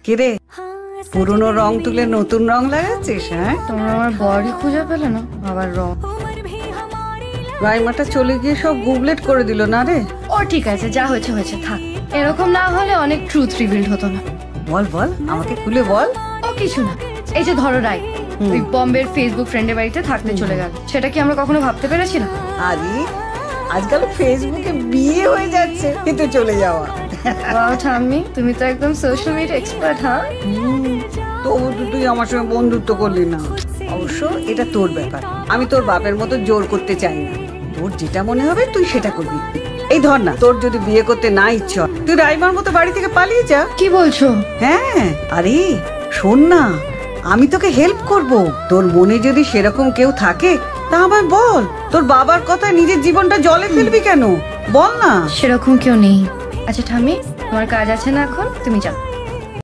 কে রে, পুরনো রং তুলে নতুন রং লাগাচ্ছিস? হ্যাঁ, তোমরা আমার বডি খুঁজে পেলে না, আবার রং। রাইমাটা চলে গিয়ে সব গুবলেট করে দিল না রে। ও ঠিক আছে, যা হয়েছে হয়েছে, থাক। এরকম না হলে অনেক ট্রুথ রিভিল হতো না। বল বল, আমাকে খুলে বল। ও কিছু না, এই যে ধরো রাই ওই বম্বের ফেসবুক ফ্রেন্ডের বাড়িতে থাকতে চলে গেল, সেটা কি আমরা কখনো ভাবতে পেরেছিলাম? আরে আজকাল ফেসবুকে বিয়ে হয়ে যাচ্ছে, কিন্তু চলে যাওয়া। ওয়াও ঠাম্মি, তুমি তো একদম সোশ্যাল মিডিয়া এক্সপার্ট। হ্যাঁ, তবু তো তুই আমার সঙ্গে বন্ধুত্ব করলি না। অবশ্য এটা তোর ব্যাপার, আমি তোর বাপের মতো জোর করতে চাই না। তোর যেটা মনে হবে তুই সেটা করবি। এই ধর না, তোর যদি বিয়ে করতে না ইচ্ছে হয়, তুই রাইমার মতো বাড়ি থেকে পালিয়ে যা। কি বলছো? হ্যাঁ, আরে শোন না, আমি তোকে হেল্প করব। তোর মনে যদি সেরকম কেউ থাকে তা আমায় বল। তোর বাবার কথায় নিজের জীবনটা জলে ফেলবি কেন? বল না। সেরকম কেউ নেই। আচ্ছা ঠাম্মি, তোমার কাজ আছে না এখন, তুমি যাও।